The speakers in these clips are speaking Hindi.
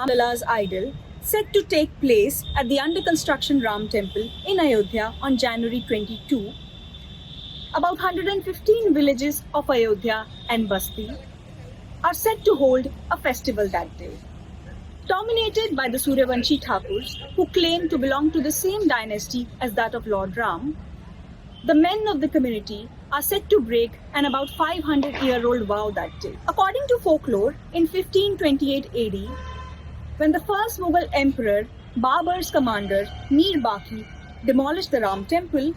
Lala's idol, set to take place at the under construction Ram Temple in Ayodhya on January 22, about 115 villages of Ayodhya and Basti are set to hold a festival that day. Dominated by the Suryavanshi Thakurs, who claim to belong to the same dynasty as that of Lord Ram, the men of the community are set to break an about 500-year-old vow that day. According to folklore, in 1528 AD, when the first Mughal emperor Babur's commander Mir Baqi demolished the Ram temple,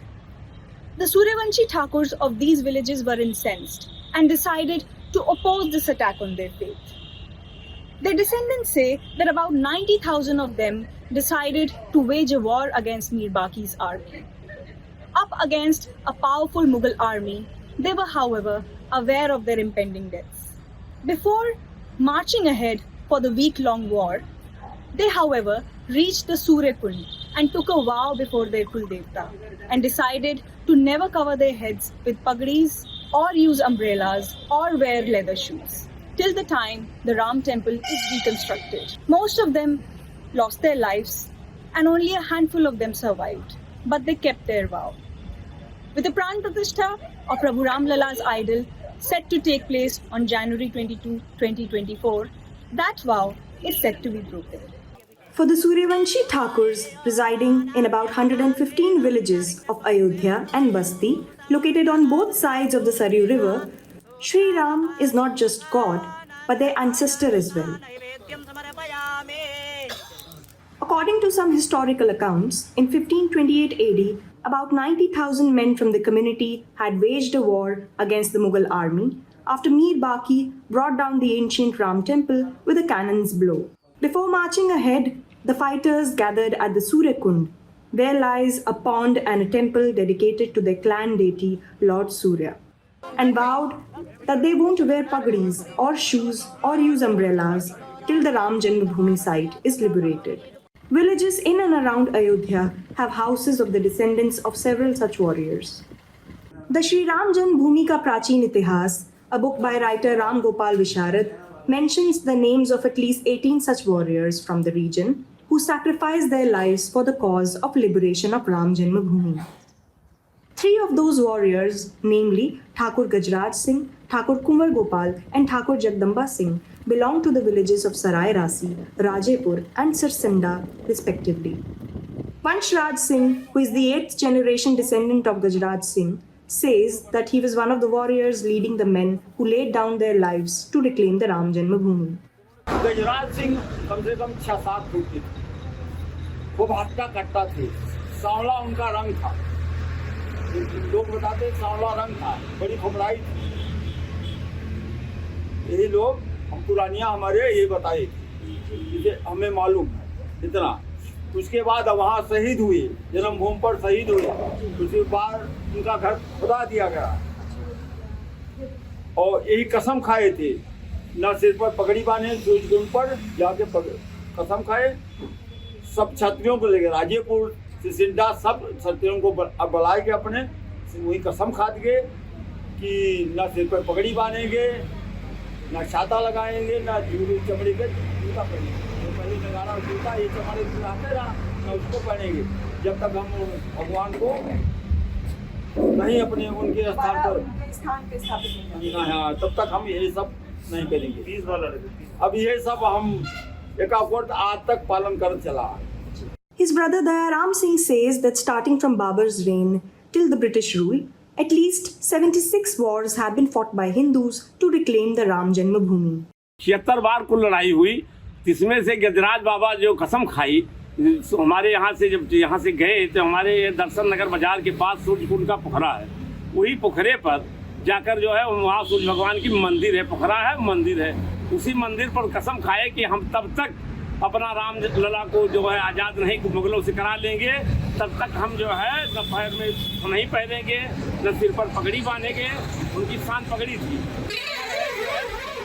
the Suryavanshi Thakurs of these villages were incensed and decided to oppose this attack on their faith. Their descendants say that about 90,000 of them decided to wage a war against Mir Baqi's army. Up against a powerful Mughal army, they were, however, aware of their impending deaths. Before marching ahead for the week-long war, they, however, reached the Surya Kund and took a vow before their Kuldevta and decided to never cover their heads with pagdis or use umbrellas or wear leather shoes till the time the Ram temple is reconstructed. Most of them lost their lives and only a handful of them survived, but they kept their vow. With the Pran Pratishtha of Prabhu Ram Lala's idol set to take place on January 22, 2024, that vow is set to be broken. For the Suryavanshi Thakurs residing in about 115 villages of Ayodhya and Basti, located on both sides of the Saryu River, Sri Ram is not just God, but their ancestor as well. According to some historical accounts, in 1528 AD, about 90,000 men from the community had waged a war against the Mughal army after Mir Baqi brought down the ancient Ram temple with a cannon's blow. Before marching ahead, the fighters gathered at the Surya Kund, where lies a pond and a temple dedicated to their clan deity Lord Surya, and vowed that they won't wear pagdis or shoes or use umbrellas till the Ram Janmabhoomi site is liberated. Villages in and around Ayodhya have houses of the descendants of several such warriors. The Shri Ram Janmabhoomi Ka Prachin Itihas, a book by writer Ram Gopal Visharad, mentions the names of at least 18 such warriors from the region who sacrificed their lives for the cause of liberation of Ram Janmabhoomi. Three of those warriors, namely Thakur Gajraj Singh, Thakur Kunwar Gopal and Thakur Jagdamba Singh, belong to the villages of Sarai Rasi, Rajepur and Sirsinda respectively. Vanshraj Singh, who is the 8th generation descendant of Gajraj Singh, says that he was one of the warriors leading the men who laid down their lives to reclaim the Ram Janmabhoomi. Gajraj Singh कम से कम 6-7 फुट के थे, वो हट्टा कट्टा थे, सांवला उनका रंग था, लोग बताते सांवला रंग था, बड़ी घुमराई थी। यही लोग हम पुरानियां हमारे ये बताए जिसे हमें मालूम है इतना। उसके बाद वहाँ शहीद हुए, जन्मभूमि पर शहीद हुए, उसके बाद उनका घर खुदा दिया गया और यही कसम खाए थे, न सिर पर पगड़ी बांधे, सूर्यकुंड पर जाके कसम खाए, सब क्षत्रियों को लेकर राजेपुर सिंडा सब क्षत्रियों को बुलाए के अपने वही कसम खा दिए कि न सिर पर पगड़ी बांधेंगे, न छाता लगाएंगे, न जूड़ी चमड़ी के जूता पहनेंगे, तो पहले लगाना जूता ये चमड़े लगाते रहा, न उसको पहनेंगे जब तक हम भगवान को नहीं अपने उनके स्थान पर स्थापित नहीं, हाँ तब तक हम ये सब नहीं करेंगे। अब ये सब हम एक आज तक पालन कर चला। His brother Dayaram Singh says that starting from Babur's reign till the British rule, at least 76 wars have been fought by Hindus to reclaim the Ram Janmabhoomi. 76 बार कुल लड़ाई हुई, जिसमें से गजराज बाबा जो कसम खाई, हमारे यहाँ से जब यहाँ से गए तो हमारे दर्शन नगर बाजार के पास सूर्यकुंड का पोखरा है, वही पोखरे पर जाकर जो है वहाँ सूर्य भगवान की मंदिर है, पोखरा है मंदिर है, उसी मंदिर पर कसम खाए कि हम तब तक अपना राम लला को जो है आज़ाद नहीं मुगलों से करा लेंगे, तब तक हम जो है न पैर में नहीं पहनेंगे, न सिर पर पगड़ी बांधेंगे, उनकी शान पगड़ी थी,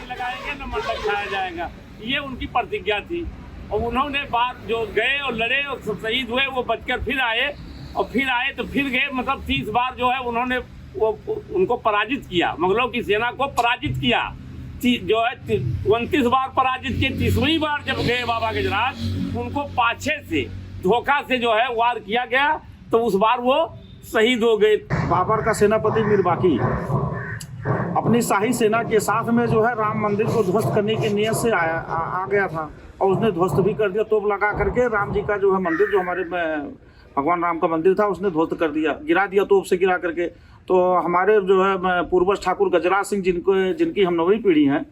लगाएंगे न मंडप खाया जाएगा, ये उनकी प्रतिज्ञा थी। और उन्होंने बात जो गए और लड़े और शहीद हुए, वो बचकर फिर आए और फिर आए तो फिर गए, मतलब 30 बार जो है उन्होंने वो उनको पराजित किया, मुगलों की सेना को पराजित किया। जो है 29 बार पराजित के 30वीं बार जब गए बाबा गजराज, उनको पाछे से धोखा से जो है वार किया गया, तो उस बार वो शहीद हो गए। बाबर का सेनापति मीर बाकी अपनी शाही सेना के साथ में जो है राम मंदिर को ध्वस्त करने की नीयत से आ गया था, और उसने ध्वस्त भी कर दिया। तोप लगा करके राम जी का जो है मंदिर, जो हमारे भगवान राम का मंदिर था, उसने ध्वस्त कर दिया, गिरा दिया तोप से गिरा करके। तो हमारे जो है पूर्वज ठाकुर गजराज सिंह जिनकी हम 9वीं पीढ़ी हैं,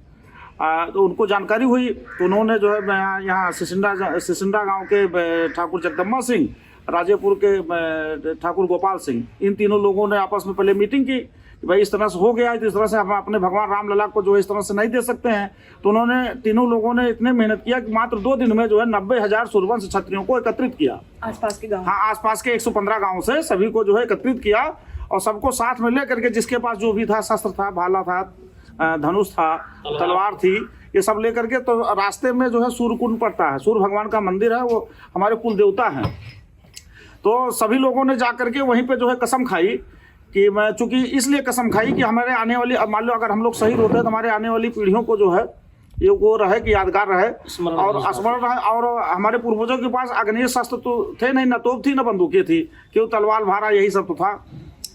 तो उनको जानकारी हुई, तो उन्होंने जो है यहाँ सिसिंडा गांव के ठाकुर जगदम्बा सिंह, राजेपुर के ठाकुर गोपाल सिंह, इन तीनों लोगों ने आपस में पहले मीटिंग की कि भाई इस तरह से हो गया है, तो इस तरह से हम अपने भगवान राम लला को जो है इस तरह से नहीं दे सकते हैं। तो उन्होंने तीनों लोगों ने इतने मेहनत किया कि मात्र 2 दिन में जो है 90,000 सूर्यवंश क्षत्रियों को एकत्रित किया। आसपास के गांव, हाँ, आसपास के 115 गाँव से सभी को जो है एकत्रित किया, और सबको साथ में ले करके, जिसके पास जो भी था, शस्त्र था, भाला था, धनुष था, तलवार थी, ये सब लेकर के, तो रास्ते में जो है सूर्यकुंड पड़ता है, सूर्य भगवान का मंदिर है, वो हमारे कुल देवता हैं। तो सभी लोगों ने जा करके वहीं पे जो है कसम खाई कि मैं, चूंकि इसलिए कसम खाई कि हमारे आने वाली, मान लो अगर हम लोग शहीद होते हैं तो हमारे आने वाली पीढ़ियों को जो है ये वो रहे कि यादगार रहे और स्मरण रहे। और हमारे पूर्वजों के पास आग्नेय शस्त्र तो थे नहीं, न तोप थी न बंदूकें थी, क्यों तलवार भारा यही सब तो था।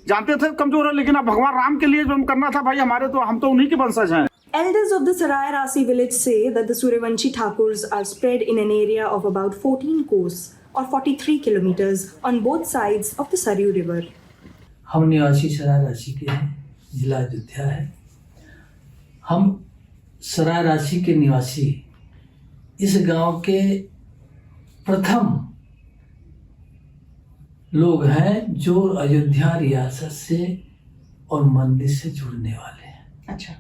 जानते थे कमजोर है, लेकिन अब भगवान राम के लिए जो हम करना था भाई, हमारे तो, हम तो उन्हीं के वंशज हैं। Elders of the Sarai Rasi village say that the Suryavanshi Thakurs are spread in an area of about 14 kos or 43 kilometers on both sides of the Saryu river. हम निवासी सराय राशि के हैं, जिला अयोध्या है। हम सराय राशि के निवासी इस गांव के प्रथम लोग हैं जो अयोध्या रियासत से और मंदिर से जुड़ने वाले हैं। अच्छा,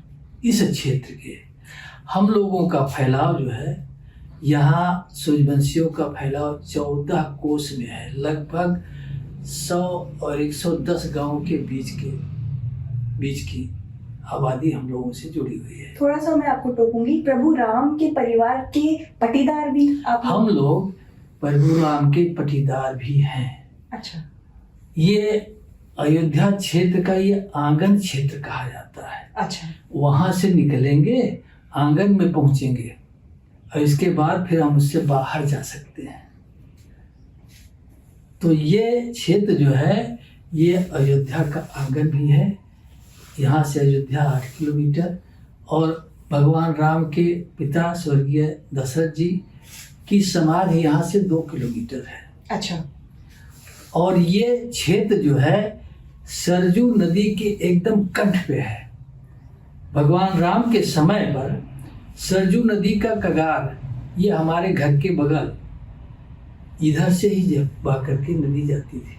इस क्षेत्र के हम लोगों का फैलाव जो है, यहाँ सूर्यवंशियों का फैलाव 14 कोस में है। लगभग 100 और 110 गांवों के बीच की आबादी हम लोगों से जुड़ी हुई है। थोड़ा सा मैं आपको टोकूंगी, प्रभु राम के परिवार के पटीदार भी आप? हम लोग प्रभु राम के पटीदार भी हैं। अच्छा, ये अयोध्या क्षेत्र का ये आंगन क्षेत्र कहा जाता है। अच्छा, वहां से निकलेंगे, आंगन में पहुंचेंगे, और इसके बाद फिर हम उससे बाहर जा सकते हैं। तो ये क्षेत्र जो है, ये अयोध्या का आंगन भी है। यहाँ से अयोध्या 8 किलोमीटर, और भगवान राम के पिता स्वर्गीय दशरथ जी की समाधि यहाँ से 2 किलोमीटर है। अच्छा, और ये क्षेत्र जो है सरजू नदी के एकदम कंठ पे है। भगवान राम के समय पर सरजू नदी का कगार, ये हमारे घर के बगल इधर से ही जब बह करके नदी जाती थी।